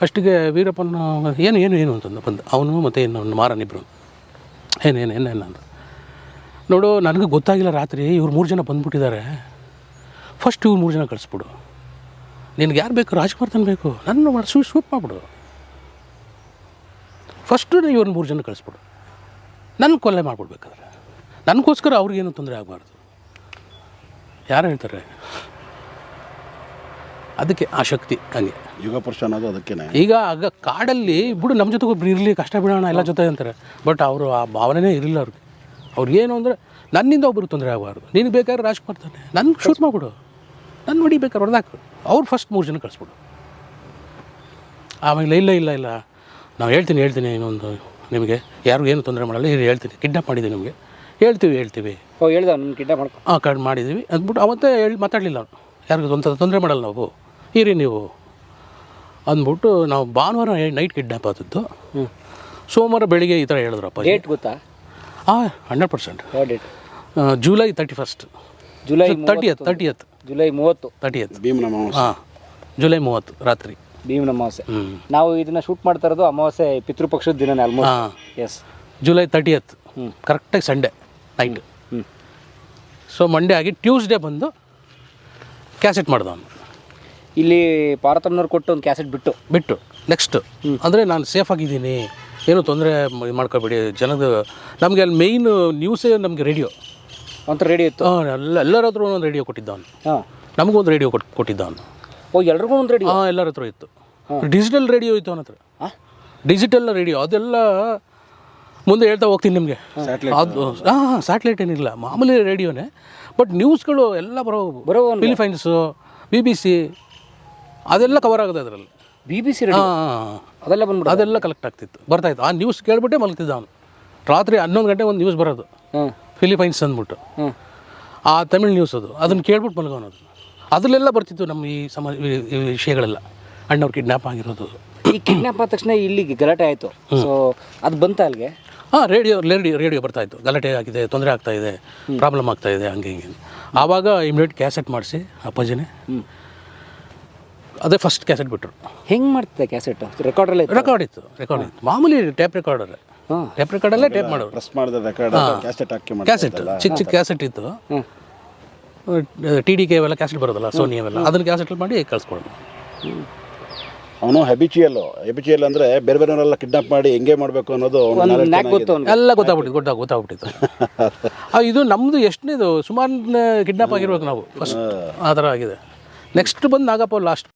ಅಷ್ಟಿಗೆ ವೀರಪ್ಪನ ಏನು ಅಂತಂದು ಬಂದು ಅವನು ಮತ್ತು ಇನ್ನು ಮಾರನಿಬ್ಬರು ಏನು ಅಂತ ನೋಡು, ನನಗೆ ಗೊತ್ತಾಗಿಲ್ಲ ರಾತ್ರಿ ಇವ್ರು 3 ಜನ ಬಂದುಬಿಟ್ಟಿದ್ದಾರೆ. ಫಸ್ಟ್ ಇವ್ರು 3 ಜನ ಕಳಿಸ್ಬಿಡು. ನಿನ್ಗೆ ಯಾರು ಬೇಕು? ರಾಜ್ಕುಮಾರ್ ಬೇಕು, ನನ್ನ ಶೂಟ್ ಮಾಡಿಬಿಡು. ಫಸ್ಟು ಇವ್ರನ್ನ 3 ಜನ ಕಳಿಸ್ಬಿಡು. ನನ್ನ ಕೊಲೆ ಮಾಡಿಬಿಡ್ಬೇಕಾದ್ರೆ ನನಗೋಸ್ಕರ ಅವ್ರಿಗೇನು ತೊಂದರೆ ಆಗಬಾರ್ದು. ಯಾರು ಹೇಳ್ತಾರೆ? ಅದಕ್ಕೆ ಆ ಶಕ್ತಿ ಹಂಗೆ ಯುಗ ಪುರುಷ ಅನ್ನೋದು ಅದಕ್ಕೆ. ಈಗ ಕಾಡಲ್ಲಿ ಬಿಡು, ನಮ್ಮ ಜೊತೆ ಒಬ್ರು ಇರಲಿ, ಕಷ್ಟ ಬಿಡೋಣ ಎಲ್ಲ ಜೊತೆ ಅಂತಾರೆ. ಬಟ್ ಅವರು ಆ ಭಾವನೆನೇ ಇರಲಿಲ್ಲ ಅವ್ರಿಗೇನು ಅಂದರೆ ನನ್ನಿಂದ ಒಬ್ರಿಗೆ ತೊಂದರೆ ಆಗಬಾರ್ದು. ನೀನು ಬೇಕಾದ್ರೆ ರಾಜ್ಕುಮಾರ್ ತಾನೆ, ನನ್ನ ಶೂಟ್ ಮಾಡಿಬಿಡು, ನನ್ನ ಹೊಡಿಬೇಕಾದ್ರೆ ಹೊಡೆದಾಕು. ಅವ್ರು ಫಸ್ಟ್ 3 ಜನ ಕಳಿಸ್ಬಿಡು. ಆಮೇಲೆ ಇಲ್ಲ ನಾವು ಹೇಳ್ತೀನಿ ಇನ್ನೊಂದು ನಿಮಗೆ ಯಾರಿಗೂ ಏನು ತೊಂದರೆ ಮಾಡಲ್ಲ, ಹೇಳ್ತೀನಿ, ಕಿಡ್ನಾಪ್ ಮಾಡಿದ್ದೀವಿ ನಿಮಗೆ ಹೇಳ್ತೀವಿ ಹೇಳ್ದ ನನ್ನ ಕಿಡ್ನಾಪ್ ಕಾರ್ಡ್ ಮಾಡಿದ್ದೀವಿ ಅಂದ್ಬಿಟ್ಟು ಅವತ್ತೇ ಮಾತಾಡಲಿಲ್ಲ ಅವನು. ಯಾರಿಗೂ ತೊಂದರೆ ಮಾಡಲ್ಲ ನಾವು, ಇರಿ ನೀವು ಅಂದ್ಬಿಟ್ಟು. ನಾವು ಭಾನುವಾರ ನೈಟ್ ಕಿಡ್ನಾಪ್ ಆದದ್ದು. ಸೋಮವಾರ ಬೆಳಿಗ್ಗೆ ಈ ಥರ ಹೇಳಿದ್ರಪ್ಪ. ಡೇಟ್ ಗೊತ್ತಾ? 100%. Date July 31st. July 30th. July 30. ಭೀಮನ ಅಮಾವಾಸ್ಯೆ. ಜುಲೈ 30 ರಾತ್ರಿ ಭೀಮನ ಅಮಾವಾಸ್ಯೆ. ನಾವು ಇದನ್ನ ಶೂಟ್ ಮಾಡ್ತಾ ಇರೋದು ಅಮಾವಾಸ್ಯೆ ಪಿತೃಪಕ್ಷದ ದಿನನೇ ಆಲ್ಮೋಸ್ಟ್. ಎಸ್, ಜುಲೈ 30th ಕರೆಕ್ಟಾಗಿ ಸಂಡೇ ನೈಟ್. ಸೊ ಮಂಡೇ ಆಗಿ ಟ್ಯೂಸ್ಡೇ ಬಂದು ಕ್ಯಾಸೆಟ್ ಮಾಡ್ದವನು. ಇಲ್ಲಿ ಪಾರ್ವತಮ್ಮನವ್ರು ಕೊಟ್ಟು ಒಂದು ಕ್ಯಾಸೆಟ್ ಬಿಟ್ಟು ನೆಕ್ಸ್ಟ್ ಅಂದರೆ ನಾನು ಸೇಫಾಗಿದ್ದೀನಿ, ಏನೂ ತೊಂದರೆ ಮಾಡ್ಕೊಬೇಡಿ ಜನದ. ನಮಗೆ ಅಲ್ಲಿ ಮೇಯ್ನ್ ನ್ಯೂಸೇ ನಮಗೆ ರೇಡಿಯೋ ಒಂಥರ ರೇಡಿಯೋ ಇತ್ತು. ಎಲ್ಲರ ಹತ್ರ ಒಂದೊಂದು ರೇಡಿಯೋ ಕೊಟ್ಟಿದ್ದವನು. ನಮಗೊಂದು ರೇಡಿಯೋ ಕೊಟ್ಟಿದ್ದವನು. ಎಲ್ರಿಗೂ ಒಂದು ರೇಡಿಯೋ? ಎಲ್ಲರ ಹತ್ರ ಇತ್ತು. ಡಿಜಿಟಲ್ ರೇಡಿಯೋ ಇತ್ತು ಅವನ ಹತ್ರ. ಡಿಜಿಟಲ್ ರೇಡಿಯೋ ಅದೆಲ್ಲ ಮುಂದೆ ಹೇಳ್ತಾ ಹೋಗ್ತೀನಿ ನಿಮಗೆ. ಅದು ಸ್ಯಾಟಲೈಟ್ ಏನಿಲ್ಲ, ಮಾಮೂಲಿ ರೇಡಿಯೋನೇ. ಬಟ್ ನ್ಯೂಸ್ಗಳು ಎಲ್ಲ ಬರೋ ಫಿಲಿಪೈನ್ಸು, BBC ಅದೆಲ್ಲ ಕವರ್ ಆಗೋದು ಅದರಲ್ಲಿ. BBC ಅದೆಲ್ಲ ಕಲೆಕ್ಟ್ ಆಗ್ತಿತ್ತು, ಬರ್ತಾಯಿತ್ತು. ಆ ನ್ಯೂಸ್ ಕೇಳ್ಬಿಟ್ಟೆ ಮಲಗ್ತಿದ್ದ ಅವನು. ರಾತ್ರಿ 11 ಗಂಟೆ ಒಂದು ನ್ಯೂಸ್ ಬರೋದು, ಫಿಲಿಪೈನ್ಸ್ ಅಂದ್ಬಿಟ್ಟು. ಆ ತಮಿಳ್ ನ್ಯೂಸ್ ಅದನ್ನು ಕೇಳ್ಬಿಟ್ಟು ಮಲಗೋನದು. ಅದರಲ್ಲೆಲ್ಲ ಬರ್ತಿತ್ತು ನಮ್ಮ ಈ ವಿಷಯಗಳೆಲ್ಲ. ಅಣ್ಣವ್ರು ಕಿಡ್ನಾಪ್ ಆಗಿರೋದು. ಈ ಕಿಡ್ನಾಪ್ ಆದ ತಕ್ಷಣ ಇಲ್ಲಿ ಗಲಾಟೆ ಆಯಿತು. ಸೊ ಅದು ಬಂತ ಅಲ್ಲಿಗೆ? ರೇಡಿಯೋ ಬರ್ತಾಯಿತ್ತು, ಗಲಾಟೆ ಆಗಿದೆ, ತೊಂದರೆ ಆಗ್ತಾಯಿದೆ, ಪ್ರಾಬ್ಲಮ್ ಆಗ್ತಾಯಿದೆ, ಹಂಗೆ ಹಿಂಗೆ. ಆವಾಗ ಇಮಿಡಿಯೇಟ್ ಕ್ಯಾಸೆಟ್ ಮಾಡಿಸಿ ಅಪ್ಪಾಜಿನೇ ಅದೇ ಫಸ್ಟ್ ಕ್ಯಾಸೆಟ್ ಬಿಟ್ಟರು. ಹೆಂಗೆ ಮಾಡ್ತಿದ್ದೆ ಕ್ಯಾಸೆಟ್? ರೆಕಾರ್ಡ್ ಇತ್ತು ಮಾಮೂಲಿ ಟೇಪ್ ರೆಕಾರ್ಡಲ್ಲೇ ಟೇಪ್ ಮಾಡೋರು. ಪ್ರೆಸ್ ಮಾಡಿದ ರೆಕಾರ್ಡ್ ಕ್ಯಾಸೆಟ್ ಚಿಕ್ಕ ಕ್ಯಾಸೆಟ್ ಇತ್ತು. TDK ಅವೆಲ್ಲ ಕ್ಯಾಸೆಟ್ ಬರೋದಲ್ಲ, ಸೋನಿ ಅವೆಲ್ಲ, ಅದನ್ನು ಕ್ಯಾಸೆಟ್ ಮಾಡಿ ಕಳಿಸ್ಕೊಡೋದು. ಅವನು ಹೆಬಿಚುಯಲ್ ಅಂದರೆ ಬೇರೆ ಬೇರೆಯವರೆಲ್ಲ ಕಿಡ್ನಾಪ್ ಮಾಡಿ ಹೆಂಗೆ ಮಾಡಬೇಕು ಅನ್ನೋದು ಎಲ್ಲ ಗೊತ್ತಾಗ್ಬಿಟ್ಟಿತ್ತು. ಇದು ನಮ್ಮದು ಎಷ್ಟನೇದು ಸುಮಾರು ಕಿಡ್ನಾಪ್ ಆಗಿರ್ಬೇಕು ನಾವು ಫಸ್ಟ್. ಆ ಥರ ಆಗಿದೆ. ನೆಕ್ಸ್ಟ್ ಬಂದು ನಾಗಪ್ಪ ಲಾಸ್ಟ್.